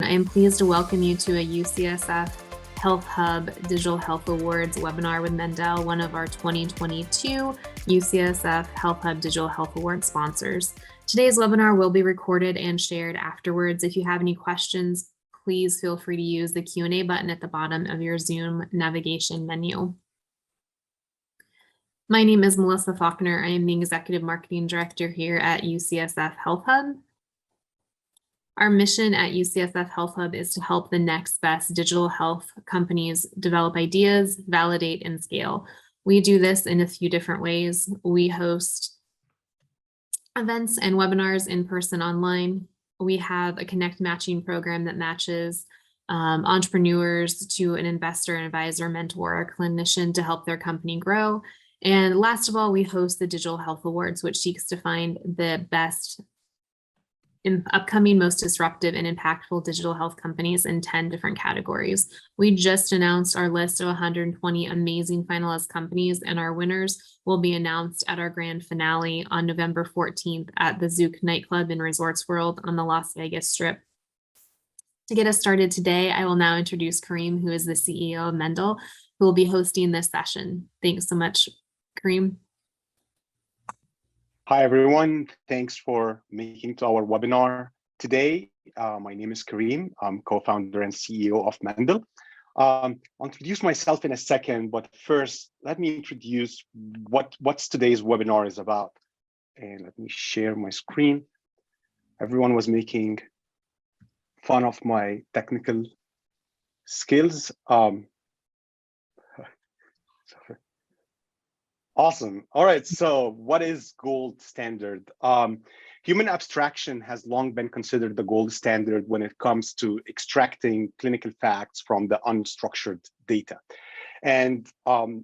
I am pleased to welcome you to a UCSF Health Hub Digital Health Awards webinar with Mendel, one of our 2022 UCSF Health Hub Digital Health Awards sponsors. Today's webinar will be recorded and shared afterwards. If you have any questions, please feel free to use the Q&A button at the bottom of your Zoom navigation menu. My name is Melissa Faulkner. I am the Executive Marketing Director here at UCSF Health Hub. Our mission at UCSF Health Hub is to help the next best digital health companies develop ideas, validate, and scale. We do this in a few different ways. We host events and webinars in person, online. We have a Connect matching program that matches entrepreneurs to an investor, an advisor, mentor, or clinician to help their company grow. And last of all, we host the Digital Health Awards, which seeks to find the best in upcoming, most disruptive and impactful digital health companies in 10 different categories. We just announced our list of 120 amazing finalist companies, and our winners will be announced at our grand finale on November 14th at the Zeke nightclub in Resorts World on the Las Vegas Strip. To get us started today, I will now introduce Karim, who is the CEO of Mendel, who will be hosting this session. Thanks so much, Karim. Hi, everyone. Thanks for making to our webinar today. My name is Karim. I'm co-founder and CEO of Mendel. I'll introduce myself in a second, but first, let me introduce what's today's webinar is about. And let me share my screen. Everyone was making fun of my technical skills. Awesome. All right. So what is gold standard? Human abstraction has long been considered the gold standard when it comes to extracting clinical facts from the unstructured data. And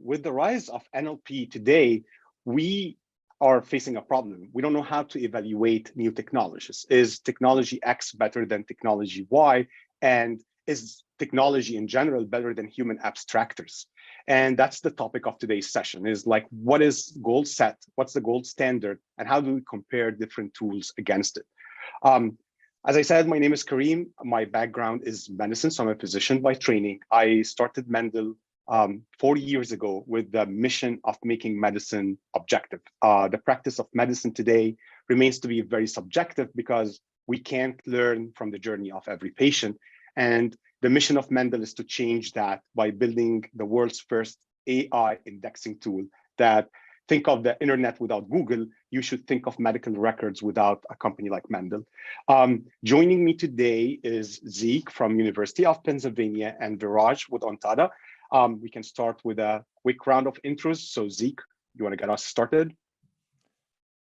with the rise of NLP today, we are facing a problem. We don't know how to evaluate new technologies. Is technology X better than technology Y? And is technology in general better than human abstractors? And that's the topic of today's session, is like, what is gold set? What's the gold standard? And how do we compare different tools against it? As I said, my name is Karim. My background is medicine, so I'm a physician by training. I started Mendel 40 years ago with the mission of making medicine objective. The practice of medicine today remains to be very subjective because we can't learn from the journey of every patient. And the mission of Mendel is to change that by building the world's first AI indexing tool that, think of the internet without Google, you should think of medical records without a company like Mendel. Joining me today is Zeke from University of Pennsylvania and Viraj with Ontada. We can start with a quick round of intros. So Zeke, you want to get us started?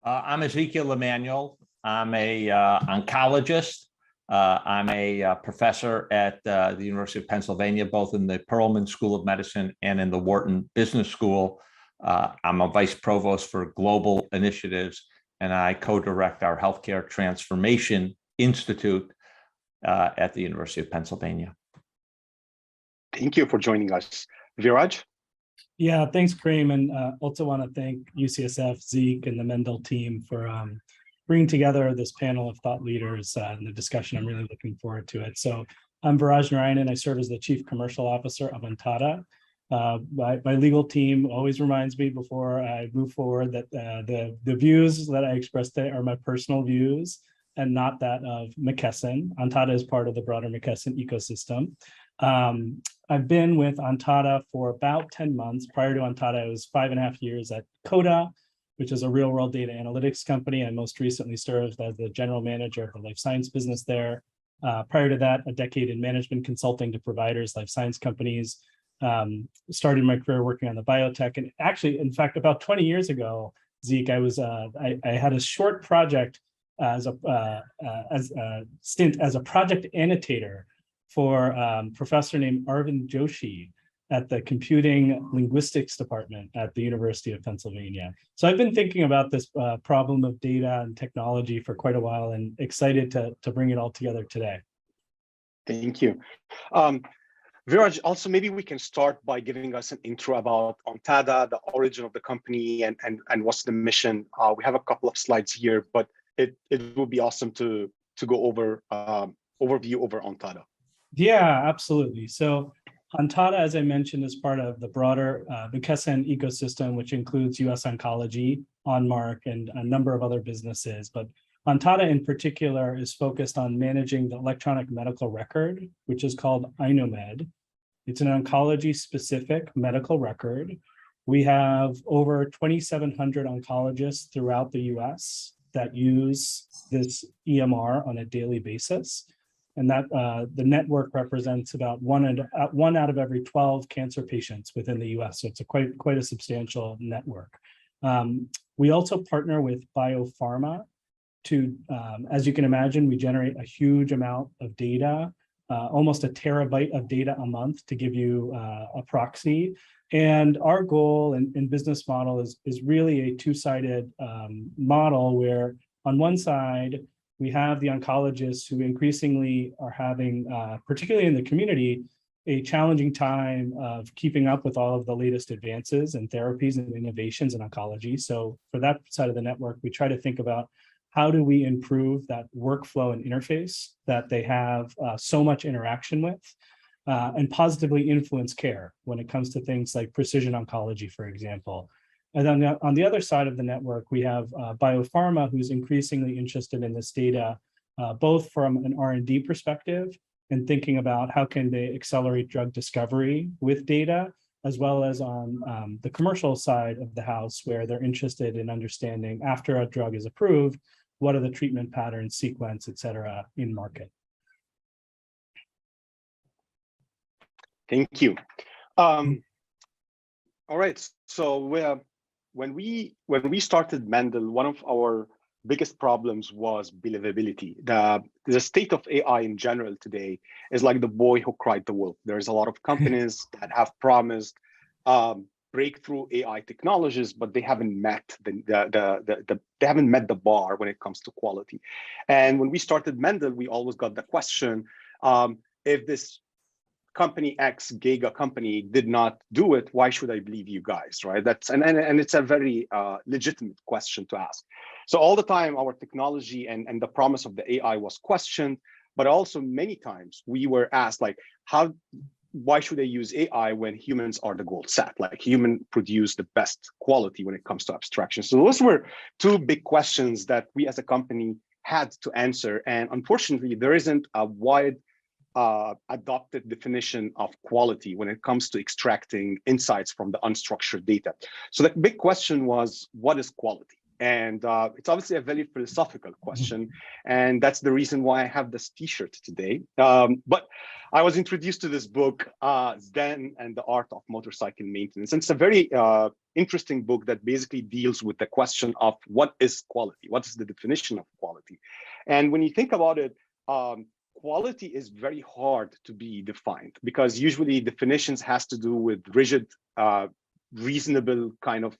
I'm Zeke Emanuel. I'm a oncologist. I'm a professor at the University of Pennsylvania, both in the Perelman School of Medicine and in the Wharton Business School. I'm a vice provost for global initiatives, and I co-direct our Healthcare Transformation Institute at the University of Pennsylvania. Thank you for joining us. Viraj? Yeah, thanks, Karim. And also want to thank UCSF, Zeke, and the Mendel team for bringing together this panel of thought leaders and the discussion. I'm really looking forward to it. So I'm Viraj Narayanan. I serve as the Chief Commercial Officer of Antada. My legal team always reminds me before I move forward that the views that I expressed today are my personal views and not that of McKesson. Antada is part of the broader McKesson ecosystem. I've been with Antada for about 10 months. Prior to Antada, I was 5.5 years at Coda, which is a real-world data analytics company. I most recently served as the general manager of the life science business there. Prior to that, a decade in management consulting to providers, life science companies. Started my career working on the biotech. And actually, in fact, about 20 years ago, Zeke, I had a short project as a stint as a project annotator for a professor named Arvind Joshi at the Computing Linguistics Department at the University of Pennsylvania. So I've been thinking about this problem of data and technology for quite a while and excited to bring it all together today. Thank you. Viraj, also maybe we can start by giving us an intro about Ontada, the origin of the company, and what's the mission. We have a couple of slides here, but it would be awesome to go over overview over Ontada. Yeah, absolutely. So Antada, as I mentioned, is part of the broader McKesson ecosystem, which includes US Oncology, Onmark, and a number of other businesses. But Antada in particular is focused on managing the electronic medical record, which is called iKnowMed. It's an oncology-specific medical record. We have over 2,700 oncologists throughout the US that use this EMR on a daily basis. And that the network represents about one out of every 12 cancer patients within the US. So it's quite a substantial network. We also partner with biopharma to, as you can imagine, we generate a huge amount of data, almost a terabyte of data a month, to give you a proxy. And our goal and business model is really a two-sided model where on one side, we have the oncologists who increasingly are having, particularly in the community, a challenging time of keeping up with all of the latest advances and therapies and innovations in oncology. So for that side of the network, we try to think about how do we improve that workflow and interface that they have so much interaction with, and positively influence care when it comes to things like precision oncology, for example. And then on the other side of the network, we have biopharma who's increasingly interested in this data, both from an R&D perspective and thinking about how can they accelerate drug discovery with data, as well as on the commercial side of the house, where they're interested in understanding after a drug is approved, what are the treatment patterns, sequence, et cetera, in market. Thank you. All right, so when we started Mendel, one of our biggest problems was believability. The state of AI in general today is like the boy who cried the wolf. There's a lot of companies that have promised breakthrough AI technologies, but they haven't met the bar when it comes to quality. And when we started Mendel, we always got the question, if this company X, Giga company, did not do it, why should I believe you guys, right? And it's a very legitimate question to ask. So all the time, our technology and the promise of the AI was questioned, but also many times we were asked, like, why should I use AI when humans are the gold set? Like, human produce the best quality when it comes to abstraction. So those were two big questions that we as a company had to answer. And unfortunately, there isn't a wide adopted definition of quality when it comes to extracting insights from the unstructured data. So the big question was, what is quality? And it's obviously a very philosophical question. And that's the reason why I have this t-shirt today. But I was introduced to this book, Zen and the Art of Motorcycle Maintenance. And it's a very interesting book that basically deals with the question of what is quality? What is the definition of quality? And when you think about it, quality is very hard to be defined, because usually definitions has to do with rigid, reasonable kind of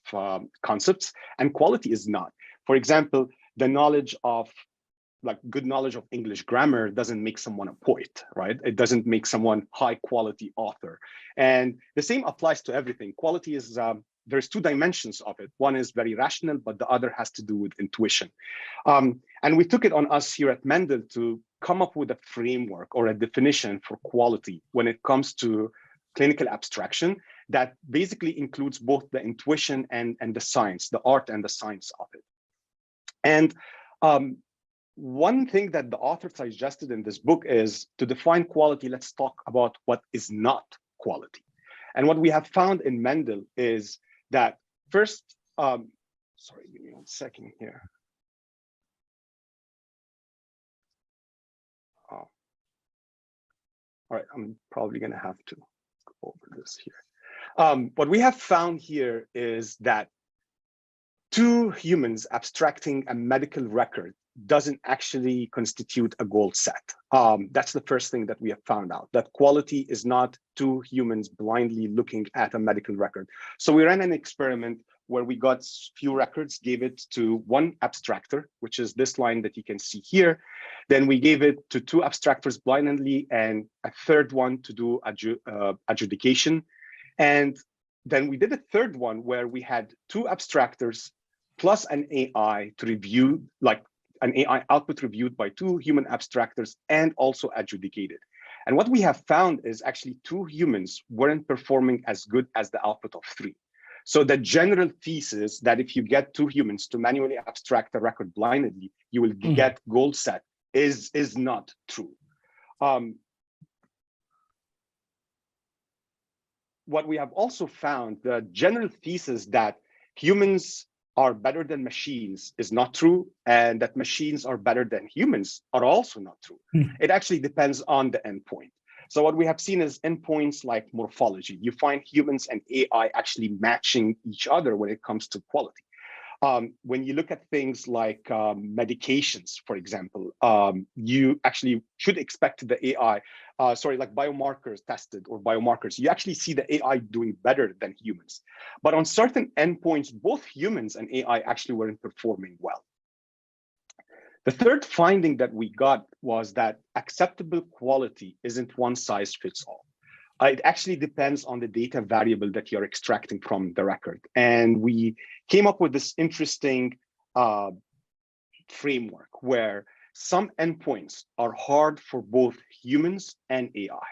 concepts, and quality is not. For example, the knowledge of, like, good knowledge of English grammar doesn't make someone a poet, right? It doesn't make someone high quality author. And the same applies to everything. Quality is, there's two dimensions of it. One is very rational, but the other has to do with intuition. And we took it on us here at Mendel to come up with a framework or a definition for quality when it comes to clinical abstraction that basically includes both the intuition and the science, the art and the science of it. And one thing that the author suggested in this book is, to define quality, let's talk about what is not quality. And what we have found in Mendel is that first, sorry, give me 1 second here. All right, I'm probably going to have to go over this here. What we have found here is that two humans abstracting a medical record doesn't actually constitute a goal set. That's the first thing that we have found out, that quality is not two humans blindly looking at a medical record. So we ran an experiment where we got few records, gave it to one abstractor, which is this line that you can see here. Then we gave it to two abstractors blindly and a third one to do adjudication. And then we did a third one where we had two abstractors plus an AI to review, like an AI output reviewed by 2 human abstractors and also adjudicated. And what we have found is actually 2 humans weren't performing as good as the output of 3. So the general thesis that if you get 2 humans to manually abstract a record blindly, you will get goal set is not true. What we have also found, the general thesis that humans are better than machines is not true, and that machines are better than humans are also not true. It actually depends on the endpoint. So what we have seen is endpoints like morphology. You find humans and AI actually matching each other when it comes to quality. When you look at things like medications, for example, you actually should expect the AI, like biomarkers tested or biomarkers, you actually see the AI doing better than humans. But on certain endpoints, both humans and AI actually weren't performing well. The third finding that we got was that acceptable quality isn't one size fits all. It actually depends on the data variable that you're extracting from the record. And we came up with this interesting framework where some endpoints are hard for both humans and AI.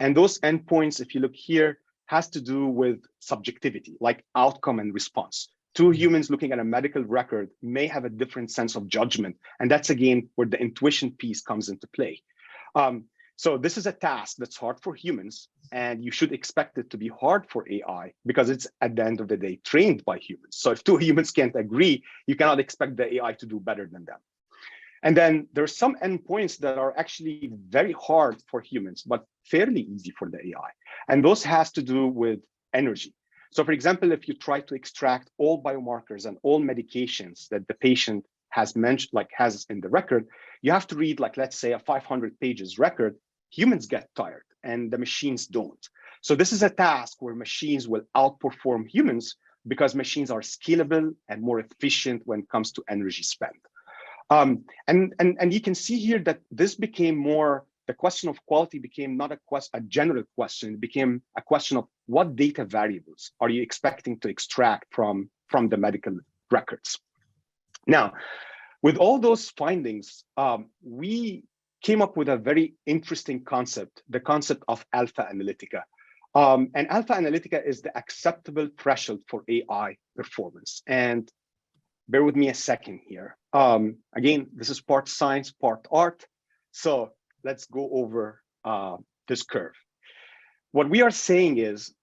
And those endpoints, if you look here, has to do with subjectivity, like outcome and response. 2 humans looking at a medical record may have a different sense of judgment. And that's, again, where the intuition piece comes into play. So this is a task that's hard for humans, and you should expect it to be hard for AI because it's, at the end of the day, trained by humans. So if 2 humans can't agree, you cannot expect the AI to do better than them. And then there's some endpoints that are actually very hard for humans, but fairly easy for the AI. And those has to do with energy. So for example, if you try to extract all biomarkers and all medications that the patient has mentioned, like has in the record, you have to read, like, let's say a 500 pages record. Humans get tired and the machines don't. So this is a task where machines will outperform humans because machines are scalable and more efficient when it comes to energy spend. And you can see here that this became more, the question of quality became not a general question, it became a question of what data variables are you expecting to extract from the medical records. Now, with all those findings, we came up with a very interesting concept, the concept of alpha analytica. And alpha analytica is the acceptable threshold for AI performance. And bear with me a second here. Again, this is part science, part art. So let's go over this curve. What we are saying is,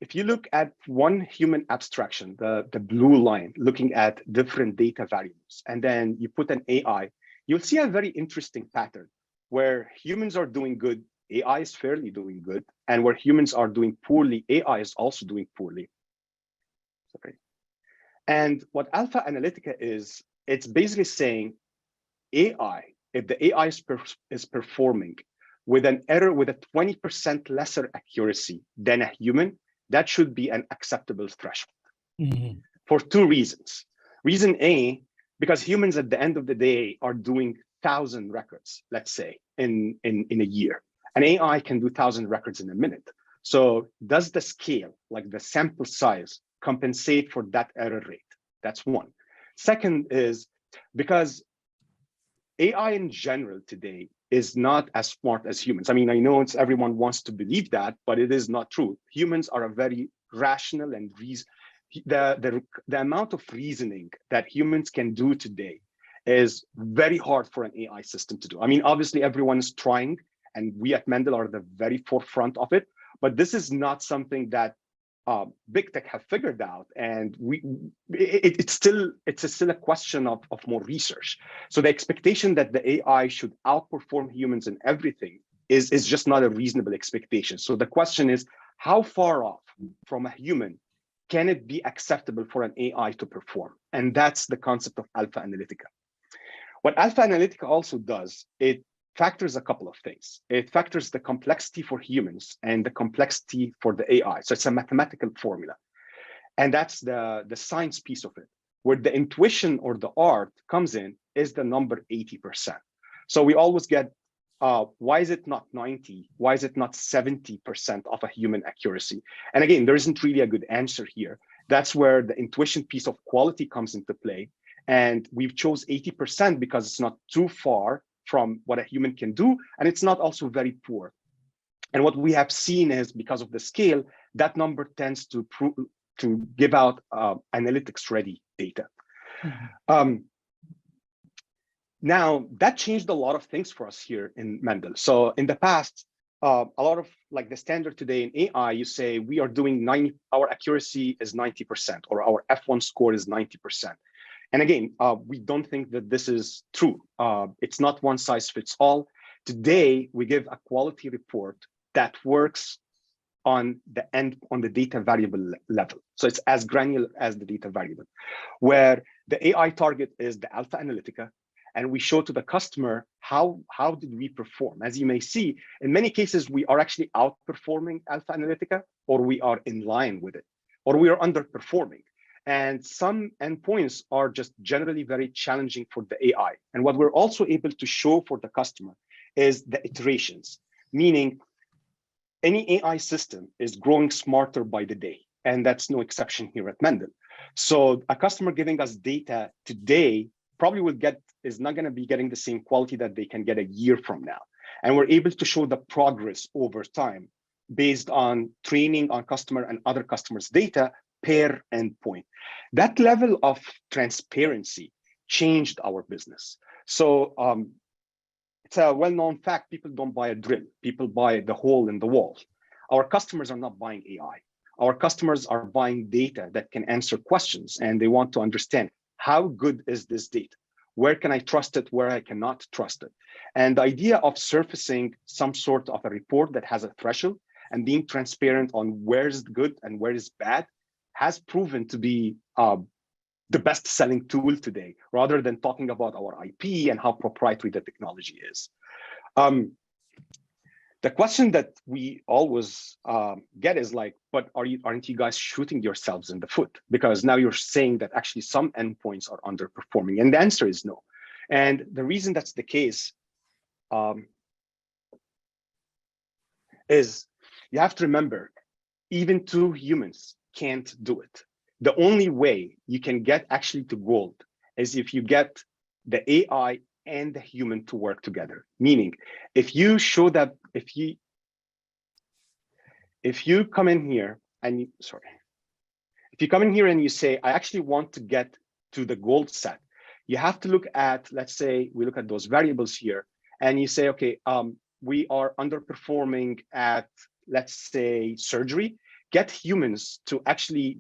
if you look at one human abstraction, the blue line, looking at different data variables, and then you put an AI, you'll see a very interesting pattern where humans are doing good, AI is fairly doing good, and where humans are doing poorly, AI is also doing poorly. Sorry. And what alpha analytica is, it's basically saying AI, if the AI is performing with an error with a 20% lesser accuracy than a human, that should be an acceptable threshold for 2 reasons. Reason A, because humans at the end of the day are doing 1,000 records, let's say, in a year. An AI can do 1,000 records in a minute. So does the scale, like the sample size, compensate for that error rate? That's one. Second is because AI in general today is not as smart as humans. I mean, I know everyone wants to believe that, but it is not true. Humans are a very rational and the amount of reasoning that humans can do today is very hard for an AI system to do. I mean, obviously everyone is trying, and we at Mendel are the very forefront of it, but this is not something that big tech have figured out, and it's still a question of more research. So the expectation that the AI should outperform humans in everything is just not a reasonable expectation. So the question is, how far off from a human can it be acceptable for an AI to perform? And that's the concept of alpha analytica. What alpha analytica also does, it factors a couple of things. It factors the complexity for humans and the complexity for the AI. So it's a mathematical formula. And that's the science piece of it. Where the intuition or the art comes in is the number 80%. So we always get, why is it not 90? Why is it not 70% of a human accuracy? And again, there isn't really a good answer here. That's where the intuition piece of quality comes into play. And we've chose 80% because it's not too far from what a human can do, and it's not also very poor. And what we have seen is, because of the scale, that number tends to give out analytics-ready data. Now, that changed a lot of things for us here in Mendel. So in the past, a lot of like the standard today in AI, you say we are doing our accuracy is 90%, or our F1 score is 90%. And again, we don't think that this is true. It's not one size fits all. Today, we give a quality report that works on the data variable level. So it's as granular as the data variable, where the AI target is the alpha analytica, and we show to the customer how did we perform. As you may see, in many cases, we are actually outperforming alpha analytica, or we are in line with it, or we are underperforming. And some endpoints are just generally very challenging for the AI. And what we're also able to show for the customer is the iterations, meaning any AI system is growing smarter by the day. And that's no exception here at Mendel. So a customer giving us data today probably is not going to be getting the same quality that they can get a year from now. And we're able to show the progress over time based on training on customer and other customers' data per endpoint. That level of transparency changed our business. So it's a well-known fact, people don't buy a drill, people buy the hole in the wall. Our customers are not buying AI. Our customers are buying data that can answer questions, and they want to understand, how good is this data? Where can I trust it? Where I cannot trust it? And the idea of surfacing some sort of a report that has a threshold and being transparent on where is good and where is bad has proven to be the best selling tool today, rather than talking about our IP and how proprietary the technology is. The question that we always get is like, but aren't you guys shooting yourselves in the foot? Because now you're saying that actually some endpoints are underperforming, and the answer is no. And the reason that's the case is you have to remember, even two humans can't do it. The only way you can get actually to gold is if you get the AI and the human to work together. Meaning, if you show that, if you come in here and if you come in here and you say, I actually want to get to the gold set, you have to look at, let's say, we look at those variables here, and you say, okay, we are underperforming at, let's say, surgery. Get humans to actually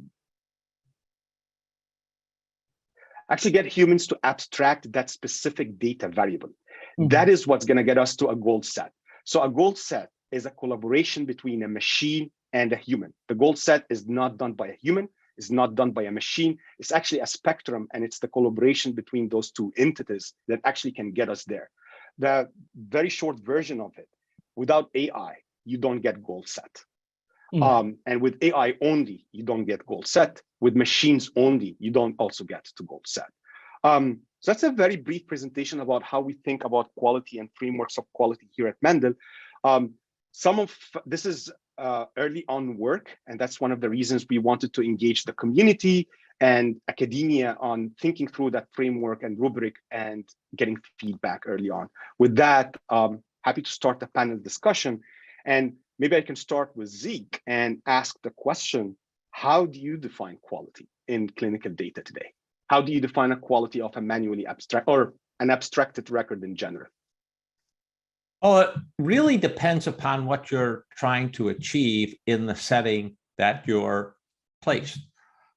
get humans to abstract that specific data variable. Mm-hmm. That is what's going to get us to a gold set. So a gold set is a collaboration between a machine and a human. The gold set is not done by a human, it's not done by a machine. It's actually a spectrum, and it's the collaboration between those two entities that actually can get us there. The very short version of it, without AI, you don't get gold set. Mm. And with AI only, you don't get gold set. With machines only, you don't also get to gold set. So that's a very brief presentation about how we think about quality and frameworks of quality here at Mendel. Some of this is early on work, and that's one of the reasons we wanted to engage the community and academia on thinking through that framework and rubric and getting feedback early on. With that, happy to start the panel discussion. And maybe I can start with Zeke and ask the question, how do you define quality in clinical data today? How do you define a quality of a manually abstract or an abstracted record in general? Well, it really depends upon what you're trying to achieve in the setting that you're placed.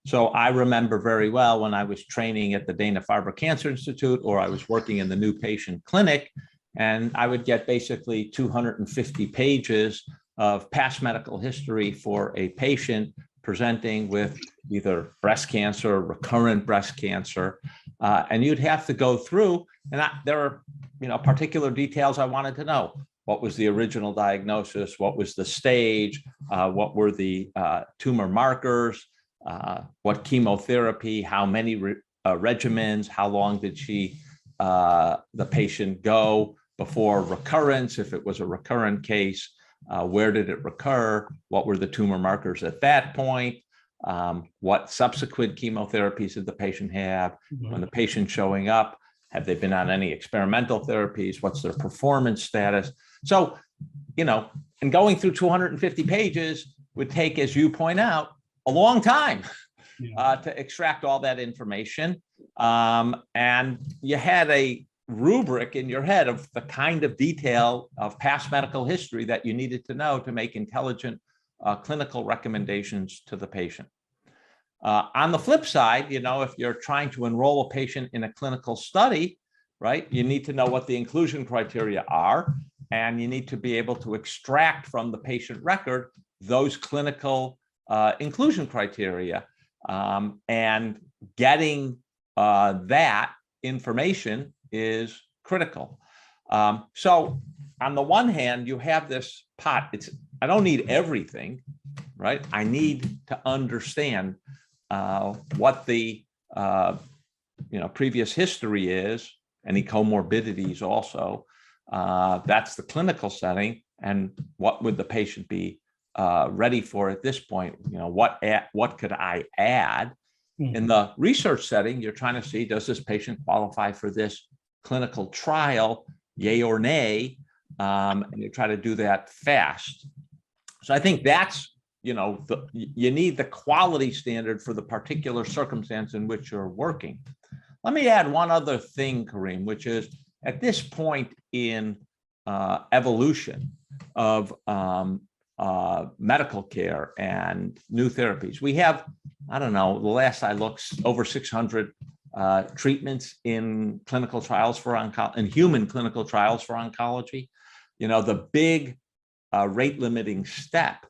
So I remember very well when I was training at the Dana-Farber Cancer Institute, or I was working in the new patient clinic, and I would get basically 250 pages of past medical history for a patient presenting with either breast cancer or recurrent breast cancer. And you'd have to go through, and there are particular details I wanted to know. What was the original diagnosis? What was the stage? What were the tumor markers? What chemotherapy? How many regimens? How long did the patient go before recurrence, if it was a recurrent case? Where did it recur? What were the tumor markers at that point? what subsequent chemotherapies did the patient have, when the patient's showing up, have they been on any experimental therapies, what's their performance status. So, and going through 250 pages would take, as you point out, a long time to extract all that information. And you had a rubric in your head of the kind of detail of past medical history that you needed to know to make intelligent clinical recommendations to the patient. On the flip side, if you're trying to enroll a patient in a clinical study, right, you need to know what the inclusion criteria are, and you need to be able to extract from the patient record those clinical inclusion criteria. And getting that information is critical. So on the one hand, you have this pot. I don't need everything, right? I need to understand what the previous history is, any comorbidities also. That's the clinical setting, and what would the patient be ready for at this point? What could I add? In the research setting, you're trying to see, does this patient qualify for this clinical trial, yay or nay? And you try to do that fast. So I think that's, you need the quality standard for the particular circumstance in which you're working. Let me add one other thing, Karim, which is at this point in evolution of medical care and new therapies, we have, I don't know, the last I looked, over 600 treatments in clinical trials for oncology, in human clinical trials for oncology. The big rate limiting step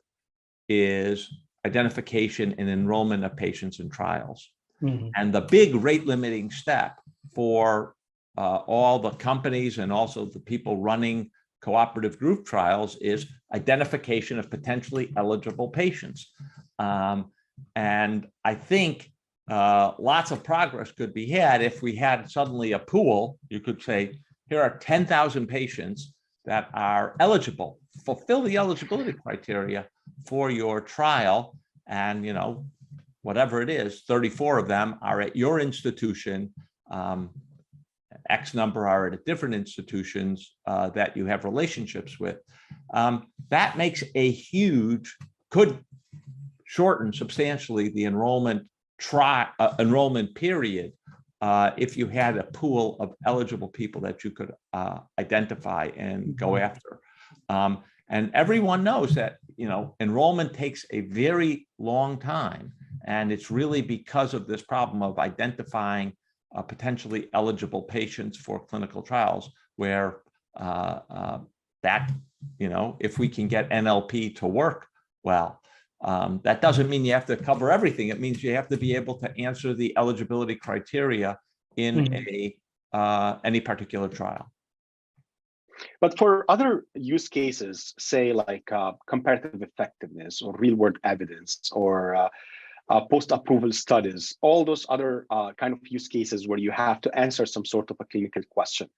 is identification and enrollment of patients in trials. And the big rate limiting step for all the companies and also the people running cooperative group trials is identification of potentially eligible patients. And I think lots of progress could be had if we had suddenly a pool. You could say, here are 10,000 patients that are eligible, fulfill the eligibility criteria for your trial. And, whatever it is, 34 of them are at your institution. X number are at different institutions that you have relationships with. That makes could shorten substantially the enrollment period if you had a pool of eligible people that you could identify and go after. And everyone knows that, enrollment takes a very long time. And it's really because of this problem of identifying potentially eligible patients for clinical trials, where if we can get NLP to work well, that doesn't mean you have to cover everything. It means you have to be able to answer the eligibility criteria in any particular trial. But for other use cases, say like comparative effectiveness or real-world evidence or post-approval studies, all those other kind of use cases where you have to answer some sort of a clinical question,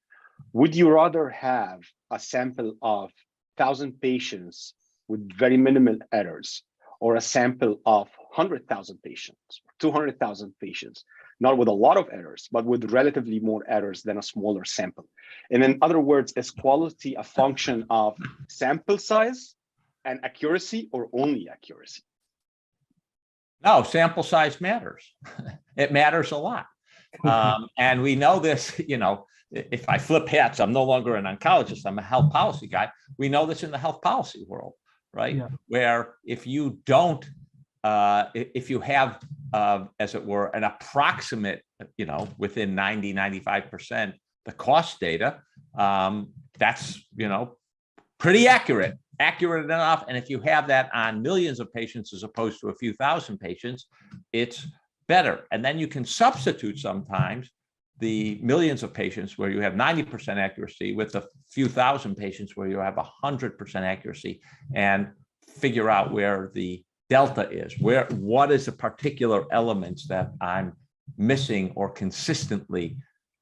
would you rather have a sample of 1,000 patients with very minimal errors, or a sample of 100,000 patients, 200,000 patients, not with a lot of errors, but with relatively more errors than a smaller sample? And in other words, is quality a function of sample size and accuracy, or only accuracy? No, sample size matters. It matters a lot. And we know this, if I flip hats, I'm no longer an oncologist, I'm a health policy guy. We know this in the health policy world, right? Yeah. Where if you don't, if you have, as it were, an approximate, within 90, 95%, the cost data, that's, pretty accurate enough. And if you have that on millions of patients as opposed to a few thousand patients, it's better. And then you can substitute sometimes the millions of patients where you have 90% accuracy with a few thousand patients where you have 100% accuracy, and figure out where the delta is, what is the particular elements that I'm missing or consistently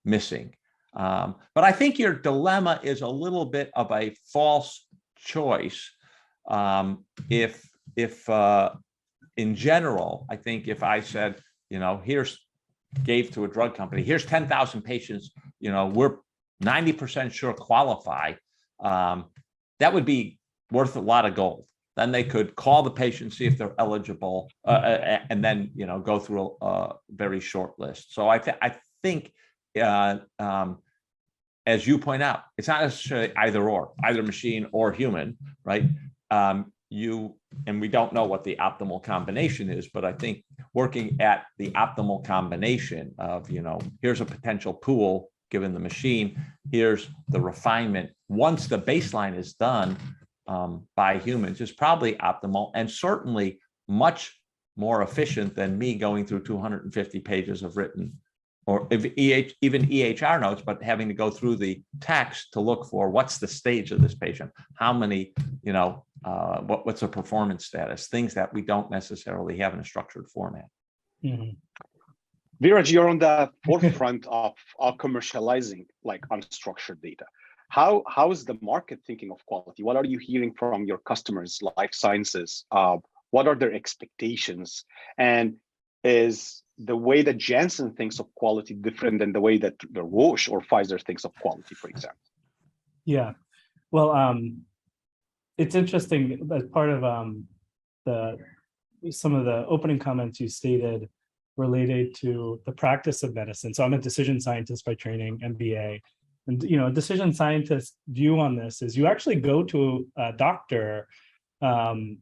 missing. But I think your dilemma is a little bit of a false choice if in general, I think if I said, gave to a drug company, here's 10,000 patients, we're 90% sure qualify, that would be worth a lot of gold. Then they could call the patient, see if they're eligible, and then go through a very short list. So I think, as you point out, it's not necessarily either machine or human, right? And we don't know what the optimal combination is, but I think working at the optimal combination of, here's a potential pool given the machine, here's the refinement. Once the baseline is done by humans, is probably optimal and certainly much more efficient than me going through 250 pages of written, or even EHR notes, but having to go through the text to look for what's the stage of this patient, how many, what's a performance status, things that we don't necessarily have in a structured format. Mm-hmm. Viraj, you're on the forefront of commercializing like unstructured data. How is the market thinking of quality? What are you hearing from your customers, life sciences? What are their expectations? And is the way that Janssen thinks of quality different than the way that the Roche or Pfizer thinks of quality, for example? Yeah, well, it's interesting as part of some of the opening comments you stated related to the practice of medicine. So I'm a decision scientist by training, MBA. And, a decision scientist view on this is you actually go to a doctor, because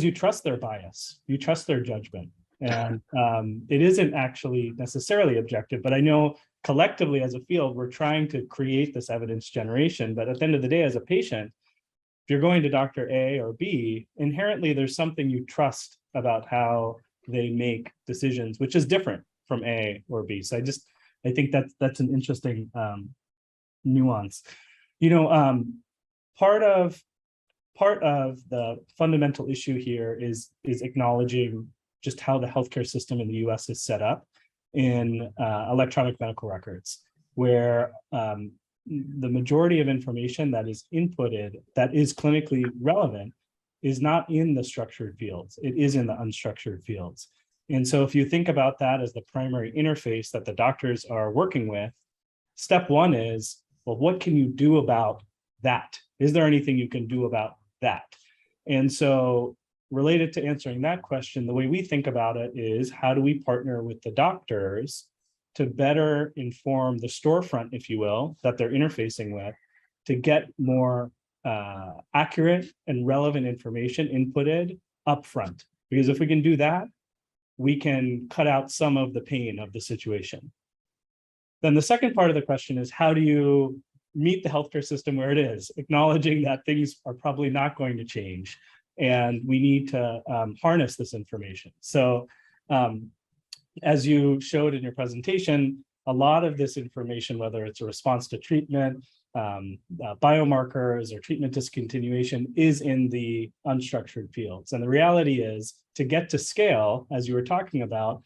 you trust their bias, you trust their judgment. And it isn't actually necessarily objective, but I know collectively as a field, we're trying to create this evidence generation. But at the end of the day, as a patient, if you're going to Dr. A or B, inherently there's something you trust about how they make decisions, which is different from A or B. So I think that's an interesting nuance. Part of the fundamental issue here is acknowledging just how the healthcare system in the US is set up in electronic medical records, where the majority of information that is inputted that is clinically relevant is not in the structured fields, it is in the unstructured fields. And so if you think about that as the primary interface that the doctors are working with, step one is, well, what can you do about that? Is there anything you can do about that? And so related to answering that question, the way we think about it is, how do we partner with the doctors to better inform the storefront, if you will, that they're interfacing with, to get more accurate and relevant information inputted upfront? Because if we can do that, we can cut out some of the pain of the situation. Then the second part of the question is, how do you meet the healthcare system where it is, acknowledging that things are probably not going to change and we need to harness this information. So as you showed in your presentation, a lot of this information, whether it's a response to treatment, biomarkers or treatment discontinuation, is in the unstructured fields. And the reality is, to get to scale, as you were talking about,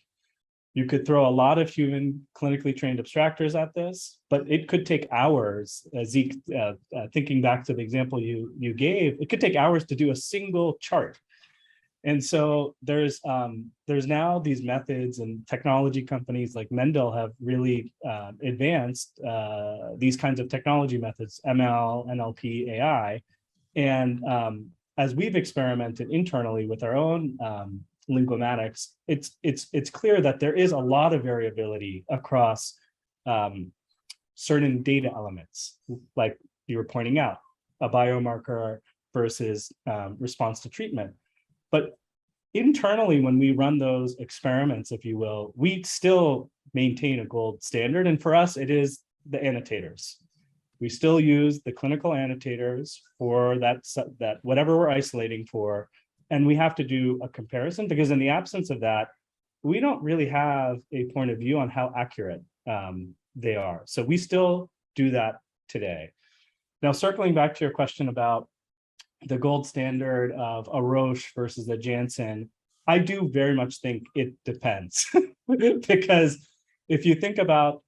you could throw a lot of human clinically trained abstractors at this, but it could take hours. Zeke, thinking back to the example you gave, it could take hours to do a single chart. And so there's now these methods, and technology companies like Mendel have really advanced these kinds of technology methods, ML, NLP, AI. And as we've experimented internally with our own lingomatics, it's clear that there is a lot of variability across certain data elements, like you were pointing out, a biomarker versus response to treatment. But internally, when we run those experiments, if you will, we still maintain a gold standard. And for us, it is the annotators. We still use the clinical annotators for that whatever we're isolating for. And we have to do a comparison, because in the absence of that, we don't really have a point of view on how accurate they are. So we still do that today. Now, circling back to your question about the gold standard of a Roche versus a Janssen, I do very much think it depends. Because if you think about,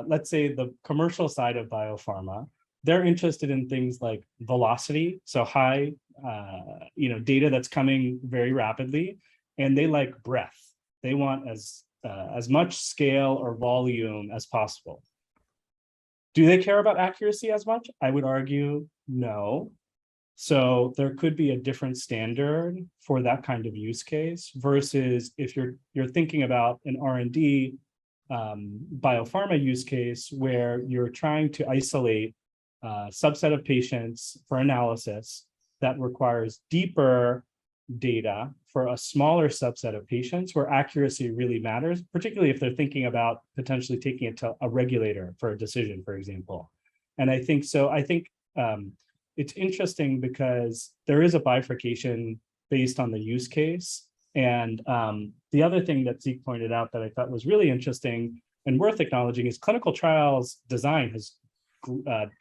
let's say, the commercial side of biopharma, they're interested in things like velocity, so high data that's coming very rapidly, and they like breadth. They want as much scale or volume as possible. Do they care about accuracy as much? I would argue no. So there could be a different standard for that kind of use case versus if you're thinking about an R&D biopharma use case where you're trying to isolate a subset of patients for analysis that requires deeper data for a smaller subset of patients where accuracy really matters, particularly if they're thinking about potentially taking it to a regulator for a decision, for example. And I think it's interesting because there is a bifurcation based on the use case. And the other thing that Zeke pointed out that I thought was really interesting and worth acknowledging is clinical trials design has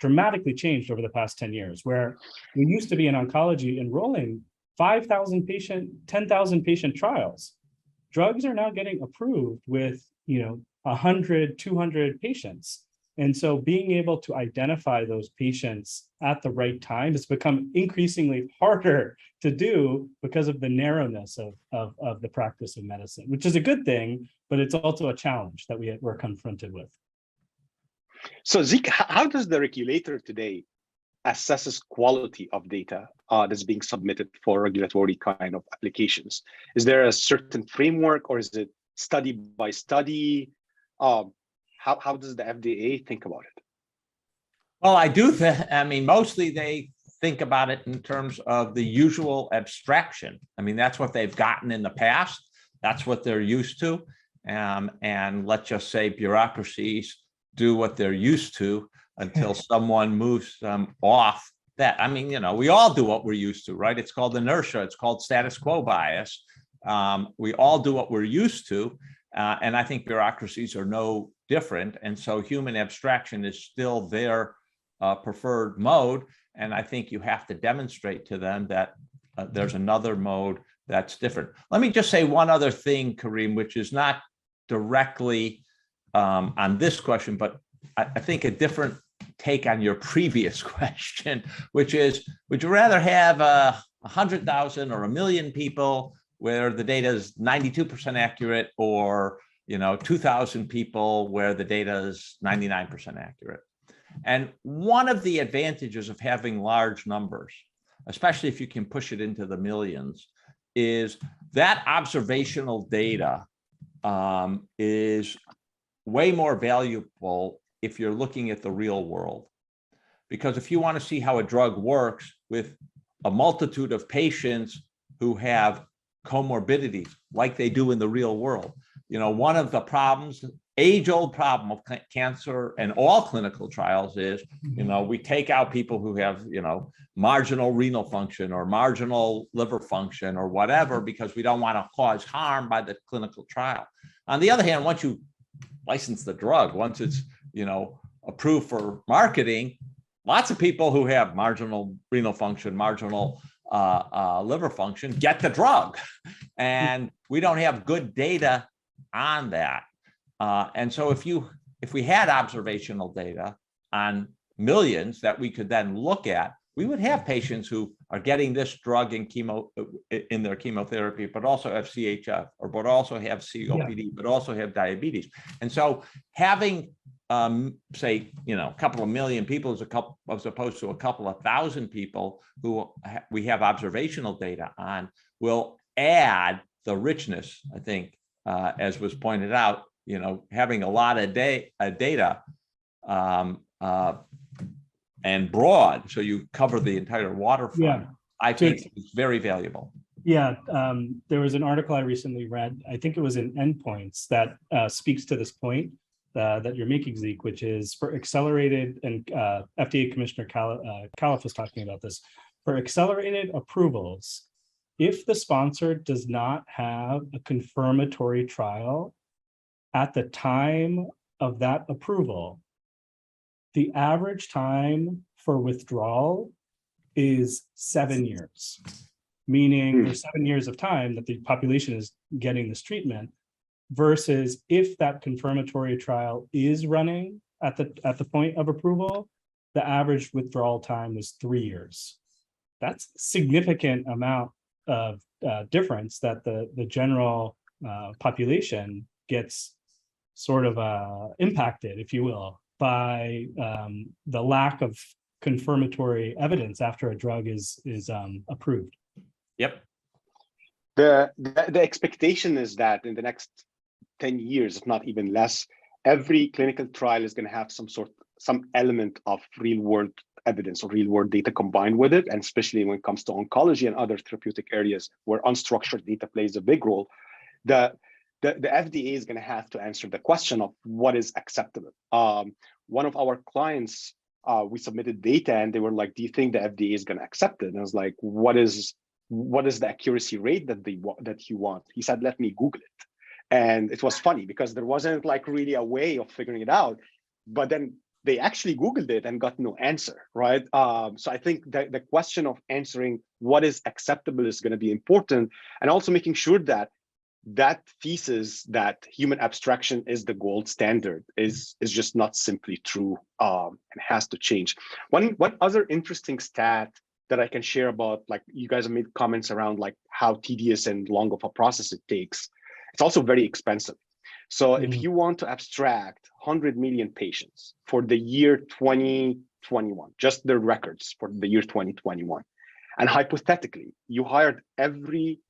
dramatically changed over the past 10 years, where we used to be in oncology enrolling 5,000 patient, 10,000 patient trials. Drugs are now getting approved with 100, 200 patients. And so being able to identify those patients at the right time has become increasingly harder to do because of the narrowness of the practice of medicine, which is a good thing, but it's also a challenge that we're confronted with. So Zeke, how does the regulator today assesses quality of data that's being submitted for regulatory kind of applications? Is there a certain framework, or is it study by study? How does the FDA think about it? Well, I mean, mostly they think about it in terms of the usual abstraction. I mean, that's what they've gotten in the past. That's what they're used to. And let's just say bureaucracies do what they're used to until someone moves them off that. I mean, we all do what we're used to, right? It's called inertia. It's called status quo bias. We all do what we're used to. And I think bureaucracies are no different. And so human abstraction is still their preferred mode. And I think you have to demonstrate to them that there's another mode that's different. Let me just say one other thing, Karim, which is not directly on this question, but I think a different take on your previous question, which is, would you rather have 100,000 or 1 million people where the data is 92% accurate, or 2,000 people where the data is 99% accurate? And one of the advantages of having large numbers, especially if you can push it into the millions, is that observational data is way more valuable if you're looking at the real world. Because if you want to see how a drug works with a multitude of patients who have comorbidities like they do in the real world, one of the problems, age-old problem of cancer and all clinical trials is, we take out people who have, marginal renal function or marginal liver function or whatever, because we don't want to cause harm by the clinical trial. On the other hand, once you license the drug, once it's, approved for marketing, lots of people who have marginal renal function, marginal liver function get the drug. And we don't have good data on that. And so if we had observational data on millions that we could then look at, we would have patients who are getting this drug in their chemotherapy, but also have CHF, but also have COPD, but also have diabetes. And so having, say, a couple of million people as opposed to a couple of thousand people who we have observational data on will add the richness, I think, as was pointed out, having a lot of data and broad, so you cover the entire waterfront, I think is very valuable. Yeah, there was an article I recently read, I think it was in Endpoints, that speaks to this point that you're making, Zeke, which is for accelerated, and FDA Commissioner Califf was talking about this, for accelerated approvals, if the sponsor does not have a confirmatory trial at the time of that approval, the average time for withdrawal is 7 years, meaning there's 7 years of time that the population is getting this treatment, versus if that confirmatory trial is running at the point of approval, the average withdrawal time was 3 years. that's significant amount of difference that the general population gets sort of impacted, if you will, by the lack of confirmatory evidence after a drug is approved. Yep. The expectation is that in the next 10 years, if not even less, every clinical trial is going to have some element of real world evidence or real world data combined with it, and especially when it comes to oncology and other therapeutic areas where unstructured data plays a big role. The FDA is going to have to answer the question of what is acceptable. One of our clients, we submitted data and they were like, do you think the FDA is going to accept it? And I was like, what is the accuracy rate that you want? He said, let me Google it. And it was funny because there wasn't like really a way of figuring it out, but then they actually Googled it and got no answer, right? So I think that the question of answering what is acceptable is going to be important, and also making sure that that thesis that human abstraction is the gold standard is just not simply true, and has to change. One other interesting stat that I can share about, like you guys have made comments around like how tedious and long of a process it takes. It's also very expensive. So if you want to abstract 100 million patients for the year 2021, just the records for the year 2021, and hypothetically, you hired every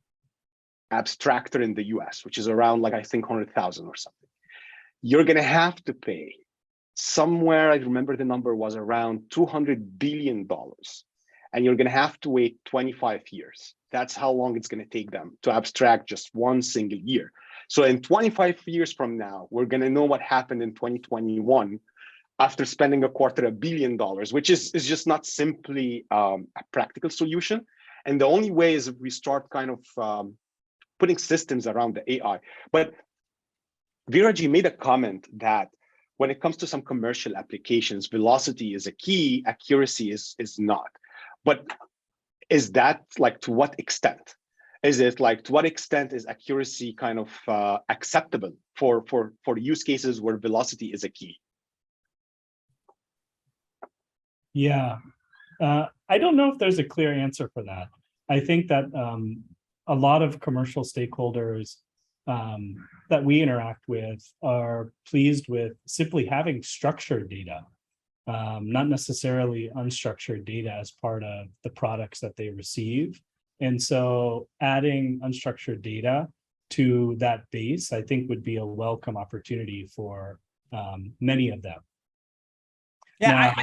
abstractor in the US, which is around like, I think 100,000 or something, you're going to have to pay somewhere, I remember the number was around $200 billion. And you're going to have to wait 25 years. That's how long it's going to take them to abstract just one single year. So in 25 years from now, we're going to know what happened in 2021 after spending $250 million, which is just not simply a practical solution. And the only way is if we start kind of putting systems around the AI. But Viraj made a comment that when it comes to some commercial applications, velocity is a key, accuracy is not. But is that like, to what extent? Is it like, to what extent is accuracy kind of acceptable for use cases where velocity is a key? Yeah, I don't know if there's a clear answer for that. I think that a lot of commercial stakeholders that we interact with are pleased with simply having structured data. Not necessarily unstructured data as part of the products that they receive. And so adding unstructured data to that base, I think would be a welcome opportunity for many of them. Yeah,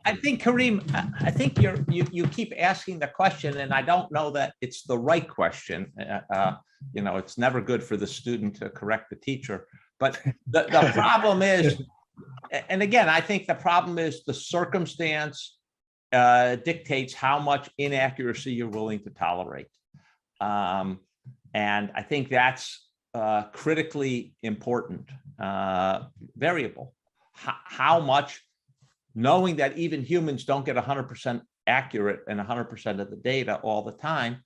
I think, Karim, I think you keep asking the question, and I don't know that it's the right question. You know, it's never good for the student to correct the teacher. But the problem is, and again, I think the problem is the circumstance dictates how much inaccuracy you're willing to tolerate. And I think that's critically important variable. How much, knowing that even humans don't get 100% accurate and 100% of the data all the time,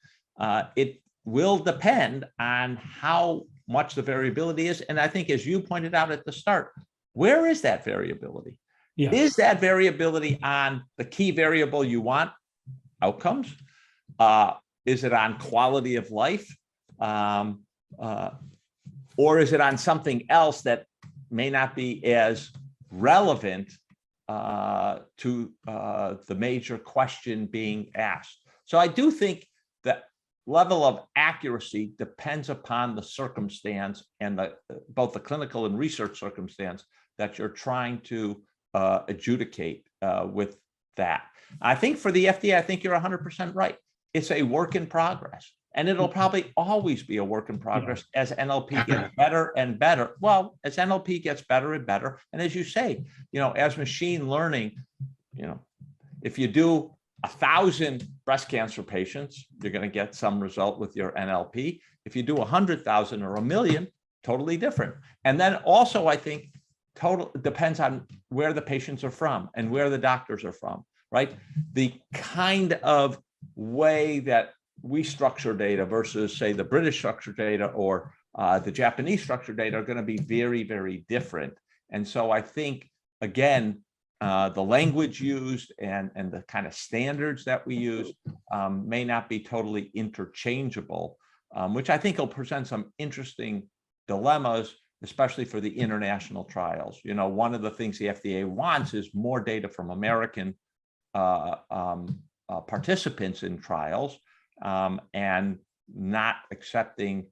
it will depend on how much the variability is. And I think, as you pointed out at the start, where is that variability? Yeah. Is that variability on the key variable you want, outcomes? Is it on quality of life? Or is it on something else that may not be as relevant to the major question being asked? So I do think that level of accuracy depends upon the circumstance and both the clinical and research circumstance that you're trying to adjudicate with that. I think for the FDA, I think you're 100% right. It's a work in progress, and it'll probably always be a work in progress as NLP gets better and better. Well, as NLP gets better and better, and as you say, you know, as machine learning, you know, if you do 1,000 breast cancer patients, you're going to get some result with your NLP. If you do 100,000 or 1,000,000, totally different. And then also, I think, depends on where the patients are from and where the doctors are from, right? The kind of way that we structure data versus, say, the British structured data or the Japanese structured data are going to be very, very different. And so I think, again, the language used and the kind of standards that we use may not be totally interchangeable, which I think will present some interesting dilemmas, especially for the international trials. You know, one of the things the FDA wants is more data from American participants in trials, and not accepting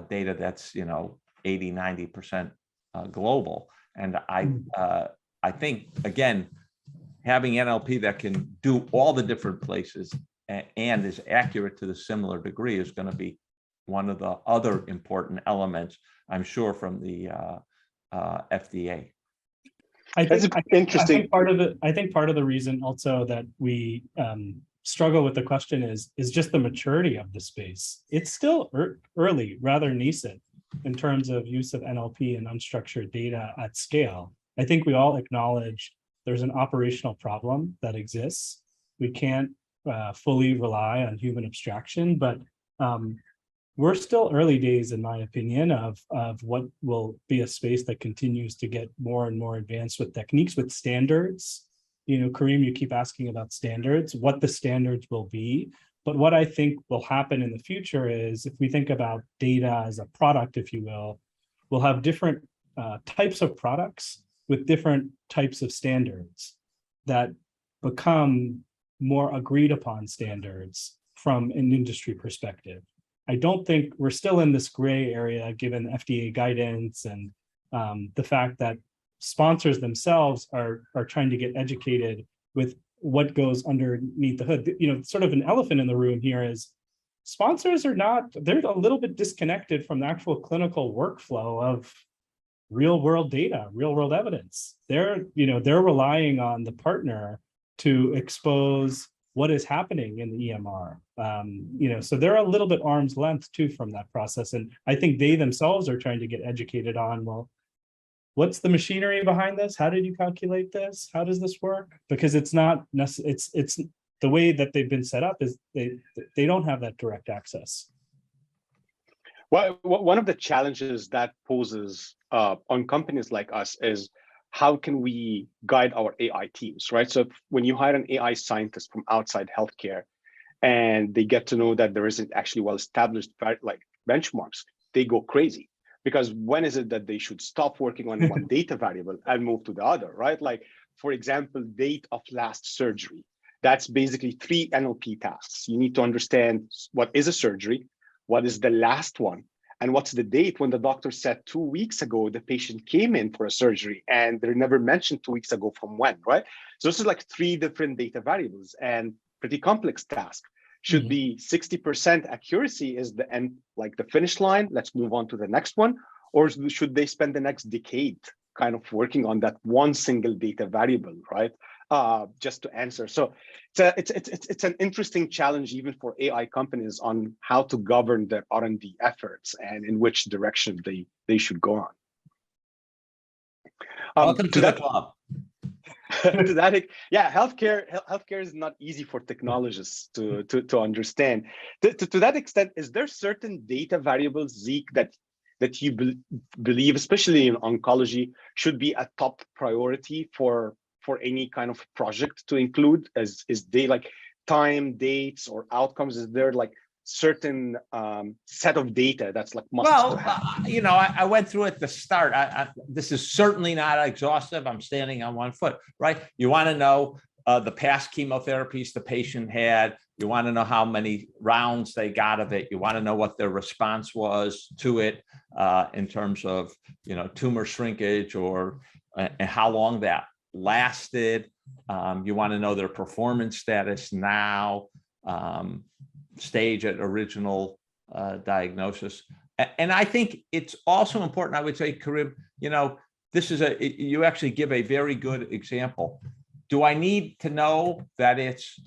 data that's, you know, 80–90% global. And I think, again, having NLP that can do all the different places and is accurate to the similar degree is going to be one of the other important elements, I'm sure, from the FDA. I think interesting. part of the reason also that we struggle with the question is just the maturity of the space. It's still early, rather nascent in terms of use of NLP and unstructured data at scale. I think we all acknowledge there's an operational problem that exists. We can't fully rely on human abstraction, but we're still early days, in my opinion, of what will be a space that continues to get more and more advanced with techniques, with standards. You know, Karim, you keep asking about standards, what the standards will be. But what I think will happen in the future is, if we think about data as a product, if you will, we'll have different types of products with different types of standards that become more agreed upon standards from an industry perspective. I don't think we're still in this gray area given FDA guidance and the fact that sponsors themselves are trying to get educated with what goes underneath the hood. You know, sort of an elephant in the room here is sponsors are not, they're a little bit disconnected from the actual clinical workflow of real world data, real world evidence. They're relying on the partner to expose what is happening in the EMR. So they're a little bit arm's length too from that process. And I think they themselves are trying to get educated on, well, what's the machinery behind this? How did you calculate this? How does this work? Because it's not necessarily, it's the way that they've been set up is they don't have that direct access. Well, one of the challenges that poses on companies like us is, how can we guide our AI teams, right? So when you hire an AI scientist from outside healthcare and they get to know that there isn't actually well-established like benchmarks, they go crazy. Because when is it that they should stop working on one data variable and move to the other, right? Like, for example, date of last surgery. That's basically 3 NLP tasks. You need to understand what is a surgery, what is the last one, and what's the date when the doctor said 2 weeks ago the patient came in for a surgery, and they're never mentioned 2 weeks ago from when, right? So this is like 3 different data variables and pretty complex task. Should be 60% accuracy is the end, like the finish line, let's move on to the next one? Or should they spend the next decade kind of working on that one single data variable, right? Just to answer. So it's an interesting challenge even for AI companies on how to govern their R&D efforts and in which direction they should go on. Welcome to the club. To that, yeah, healthcare is not easy for technologists to understand. To that extent, is there certain data variables, Zeke, that you believe, especially in oncology, should be a top priority for any kind of project to include? Is they like time, dates, or outcomes? Is there like certain set of data that's like must to have? You know, I went through at the start. This is certainly not exhaustive. I'm standing on one foot, right? You want to know the past chemotherapies the patient had. You want to know how many rounds they got of it. You want to know what their response was to it in terms of, you know, tumor shrinkage or and how long that lasted. You want to know their performance status now, stage at original diagnosis. And I think it's also important, I would say, Karim, you know, you actually give a very good example. Do I need to know that it's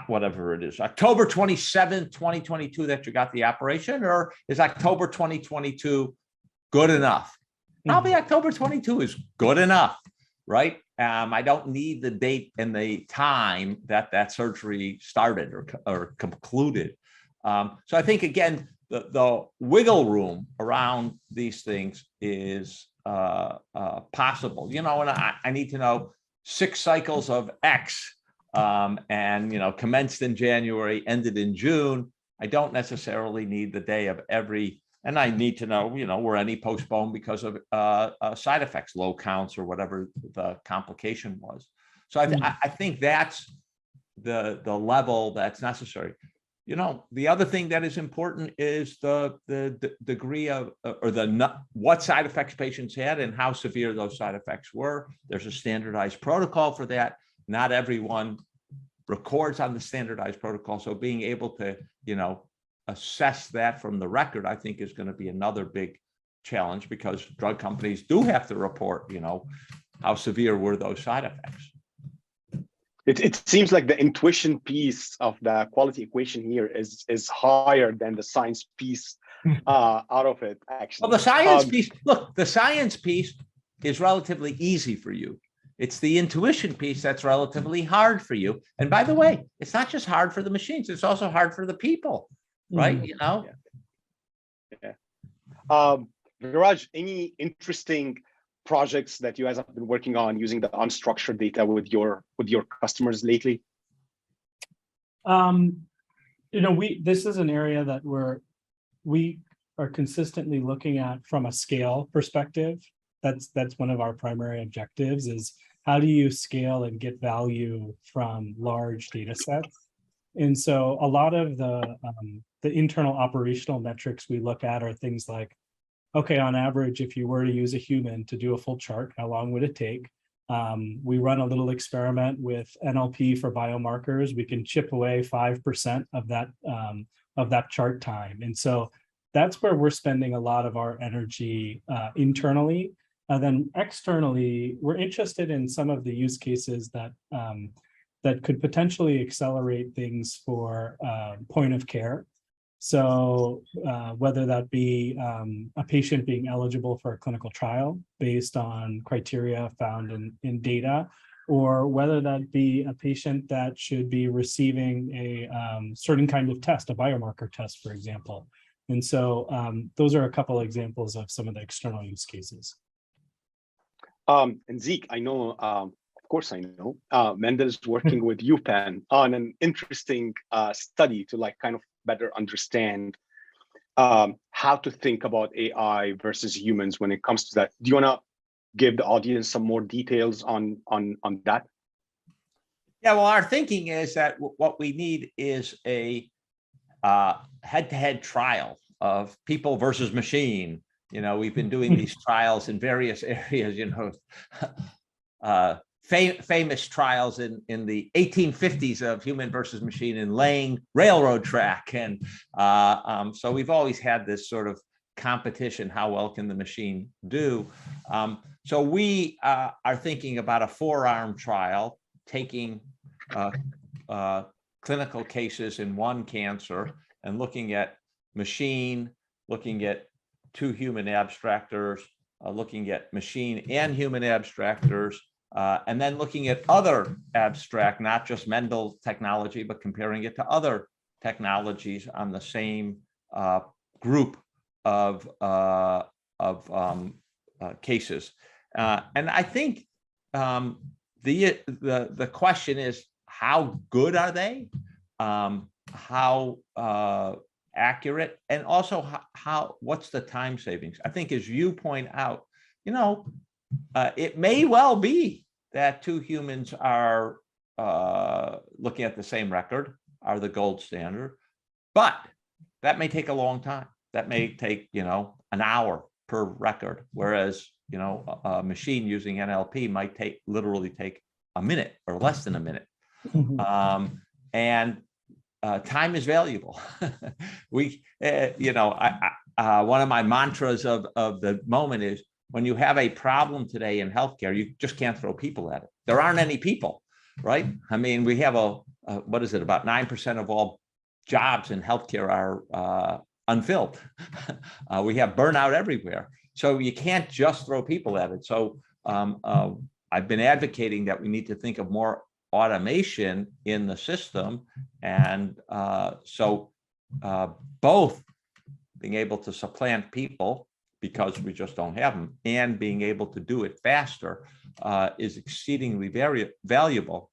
whatever it is, October 27th, 2022 that you got the operation, or is October 2022 good enough? Probably October 22 is good enough, right? I don't need the date and the time that surgery started or concluded. So I think, again, the wiggle room around these things is possible, you know, and I need to know 6 cycles of X, and commenced in January, ended in June. I don't necessarily need the day of every, and I need to know, were any postponed because of side effects, low counts, or whatever the complication was. So I think that's the level that's necessary. The other thing that is important is the degree of, or what side effects patients had and how severe those side effects were. There's a standardized protocol for that. Not everyone records on the standardized protocol. So being able to, assess that from the record, I think is going to be another big challenge, because drug companies do have to report, how severe were those side effects. It seems like the intuition piece of the quality equation here is higher than the science piece out of it, actually. Well, the science piece, look, the science piece is relatively easy for you. It's the intuition piece that's relatively hard for you. And by the way, it's not just hard for the machines, it's also hard for the people, right? Yeah. Viraj, any interesting projects that you guys have been working on using the unstructured data with your customers lately? This is an area that we are consistently looking at from a scale perspective. That's one of our primary objectives, is how do you scale and get value from large data sets? And so a lot of the internal operational metrics we look at are things like, okay, on average, if you were to use a human to do a full chart, how long would it take? We run a little experiment with NLP for biomarkers. We can chip away 5% of that chart time. And so that's where we're spending a lot of our energy internally. And then externally, we're interested in some of the use cases that could potentially accelerate things for point of care. So whether that be a patient being eligible for a clinical trial based on criteria found in data, or whether that be a patient that should be receiving a certain kind of test, a biomarker test, for example. And so those are a couple of examples of some of the external use cases. And Zeke, I know, of course I know, Mendel is working with UPenn on an interesting study to kind of better understand how to think about AI versus humans when it comes to that. Do you want to give the audience some more details on that? Yeah, well, our thinking is that what we need is a head-to-head trial of people versus machine. We've been doing these trials in various areas, famous trials in the 1850s of human versus machine in laying railroad track. And so we've always had this sort of competition, how well can the machine do? So we are thinking about a 4-arm trial, taking clinical cases in one cancer and looking at machine, looking at 2 human abstractors, looking at machine and human abstractors, and then looking at other abstract, not just Mendel technology, but comparing it to other technologies on the same group of cases. And I think the question is, how good are they? How accurate, and also what's the time savings? I think, as you point out, it may well be that 2 humans are looking at the same record, are the gold standard, but that may take a long time. That may take, an hour per record, whereas, a machine using NLP might literally take a minute or less than a minute. And time is valuable. One of my mantras of the moment is, when you have a problem today in healthcare, you just can't throw people at it. There aren't any people, right? I mean, we have what is it? About 9% of all jobs in healthcare are unfilled. We have burnout everywhere. So you can't just throw people at it. So I've been advocating that we need to think of more automation in the system. And so both being able to supplant people, because we just don't have them, and being able to do it faster is exceedingly very valuable.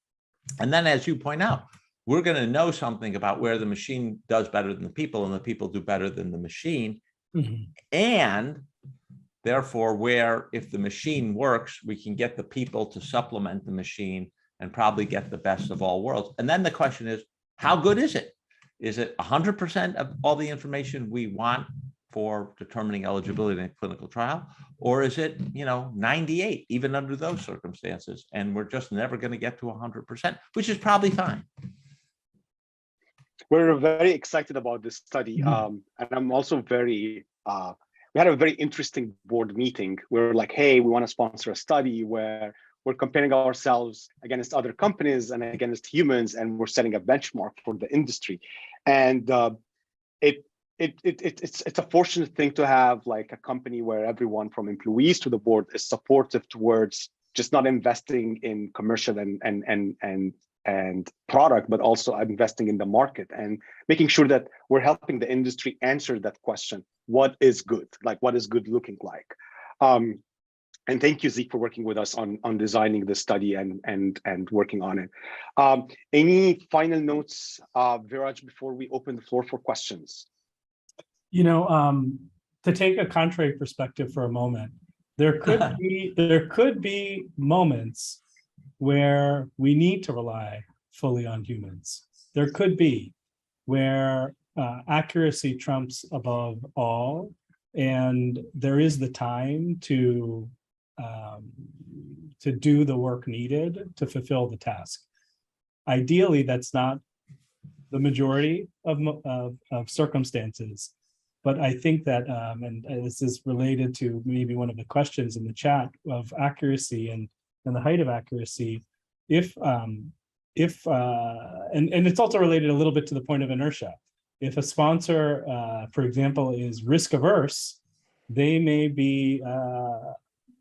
And then, as you point out, we're going to know something about where the machine does better than the people and the people do better than the machine. And therefore, where if the machine works, we can get the people to supplement the machine and probably get the best of all worlds. And then the question is, how good is it? Is it 100% of all the information we want for determining eligibility in a clinical trial? Or is it, 98, even under those circumstances? And we're just never going to get to 100%, which is probably fine. We're very excited about this study. And I'm also very, we had a very interesting board meeting. We're like, hey, we want to sponsor a study where we're comparing ourselves against other companies and against humans, and we're setting a benchmark for the industry. And it's a fortunate thing to have like a company where everyone from employees to the board is supportive towards just not investing in commercial and product, but also investing in the market and making sure that we're helping the industry answer that question: what is good? Like, what is good looking like? And thank you, Zeke, for working with us on designing this study and working on it. Any final notes, Viraj, before we open the floor for questions? To take a contrary perspective for a moment, there could be moments where we need to rely fully on humans. There could be where accuracy trumps above all, and there is the time to do the work needed to fulfill the task. Ideally, that's not the majority of circumstances, but I think that, and this is related to maybe one of the questions in the chat of accuracy and the height of accuracy. And it's also related a little bit to the point of inertia. If a sponsor, for example, is risk averse, they may be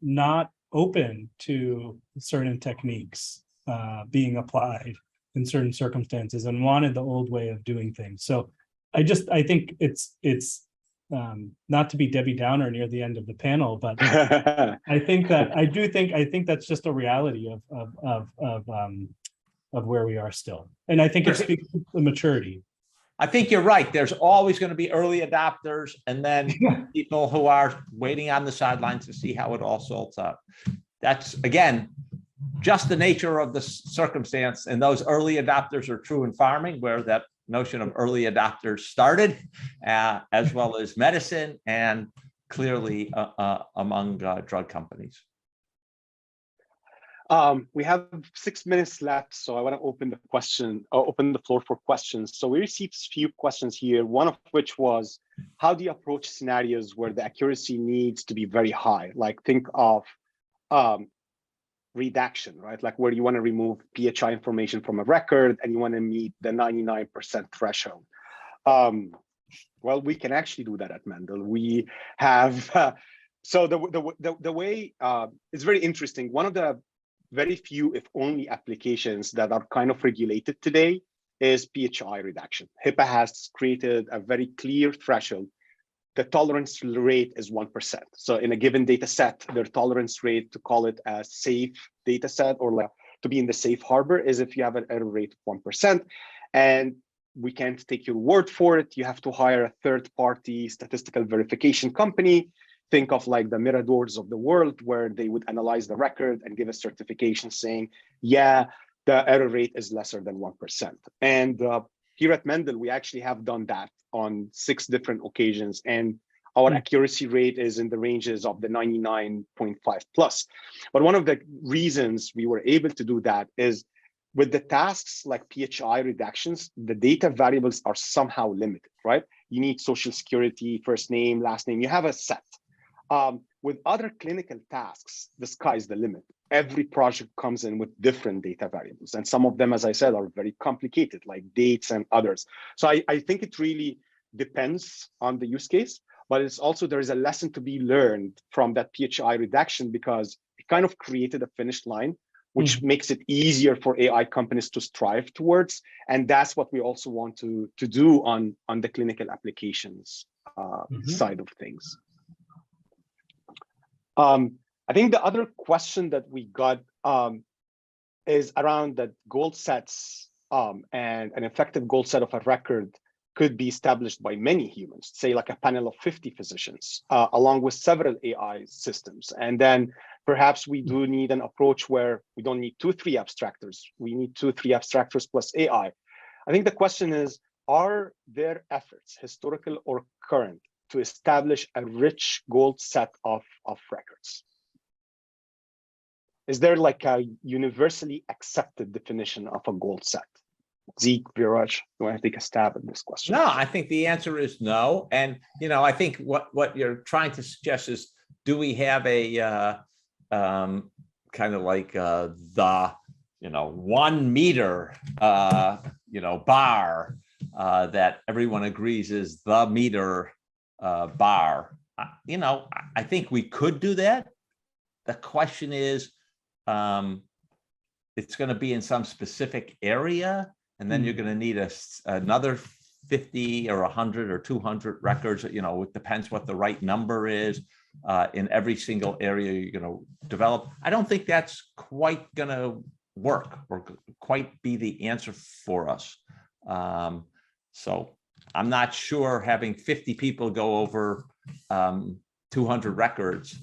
not open to certain techniques being applied in certain circumstances and wanted the old way of doing things. So I think it's not to be Debbie Downer near the end of the panel, but I think that's just a reality of where we are still. And I think it speaks to the maturity. I think you're right. There's always going to be early adopters and then people who are waiting on the sidelines to see how it all sorts out. That's, again, just the nature of the circumstance. And those early adopters are true in farming, where that notion of early adopters started, as well as medicine and clearly among drug companies. We have 6 minutes left, so I want to open the floor for questions. So we received a few questions here, one of which was, how do you approach scenarios where the accuracy needs to be very high? Like, think of redaction, right? Like where you want to remove PHI information from a record and you want to meet the 99% threshold. Well, we can actually do that at Mendel. We have, so the way, it's very interesting. One of the very few, if only, applications that are kind of regulated today is PHI redaction. HIPAA has created a very clear threshold. The tolerance rate is 1%. So in a given data set, their tolerance rate to call it a safe data set or like to be in the safe harbor is if you have an error rate of 1%. And we can't take your word for it. You have to hire a third-party statistical verification company. Think of like the Miradors of the world, where they would analyze the record and give a certification saying, yeah, the error rate is lesser than 1%. And here at Mendel, we actually have done that on 6 different occasions. And our accuracy rate is in the ranges of the 99.5 plus. But one of the reasons we were able to do that is with the tasks like PHI redactions, the data variables are somehow limited, right? You need social security, first name, last name, you have a set. With other clinical tasks, the sky's the limit. Every project comes in with different data variables. And some of them, as I said, are very complicated, like dates and others. So I think it really depends on the use case, but it's also, there is a lesson to be learned from that PHI redaction, because it kind of created a finish line, which makes it easier for AI companies to strive towards. And that's what we also want to do on the clinical applications side of things. I think the other question that we got is around that goal sets, and an effective goal set of a record could be established by many humans, say like a panel of 50 physicians, along with several AI systems. And then perhaps we do need an approach where we don't need 2-3 abstractors. We need 2-3 abstractors plus AI. I think the question is, are there efforts, historical or current, to establish a rich gold set of records? Is there like a universally accepted definition of a gold set? Zeke, Viraj, you want to take a stab at this question? No, I think the answer is no. And, I think what you're trying to suggest is, do we have a kind of like the 1 meter bar that everyone agrees is the meter bar? I think we could do that. The question is, it's going to be in some specific area, and then you're going to need another 50 or 100 or 200 records. It depends what the right number is in every single area you're going to develop. I don't think that's quite going to work or quite be the answer for us. So I'm not sure having 50 people go over 200 records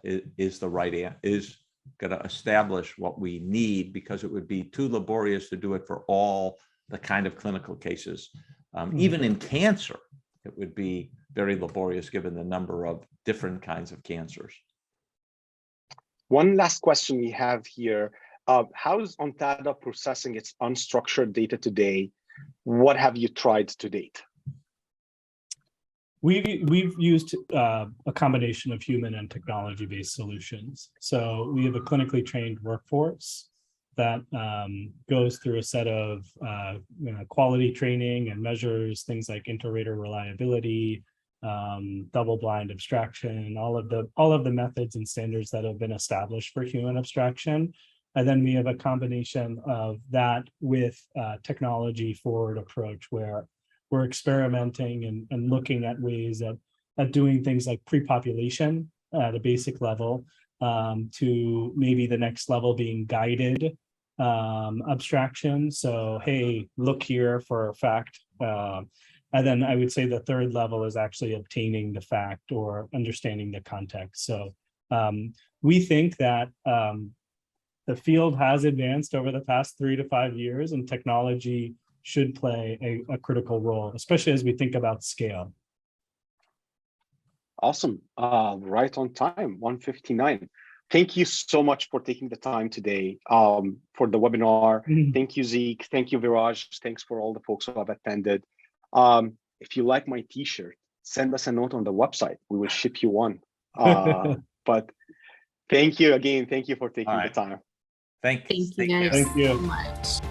is the right answer, is going to establish what we need, because it would be too laborious to do it for all the kind of clinical cases. Even in cancer, it would be very laborious given the number of different kinds of cancers. One last question we have here. How is Ontada processing its unstructured data today? What have you tried to date? We've used a combination of human and technology-based solutions. So we have a clinically trained workforce that goes through a set of quality training and measures things like inter-rater reliability, double-blind abstraction, all of the methods and standards that have been established for human abstraction. And then we have a combination of that with technology forward approach, where we're experimenting and looking at ways at doing things like pre-population at a basic level, to maybe the next level being guided abstraction. So, hey, look here for a fact. And then I would say the third level is actually obtaining the fact or understanding the context. So we think that the field has advanced over the past 3 to 5 years, and technology should play a critical role, especially as we think about scale. Awesome. Right on time, 1:59. Thank you so much for taking the time today for the webinar. Thank you, Zeke. Thank you, Viraj. Thanks for all the folks who have attended. If you like my t-shirt, send us a note on the website. We will ship you one. But thank you again. Thank you for taking the time. Thank you guys Thank you. so much.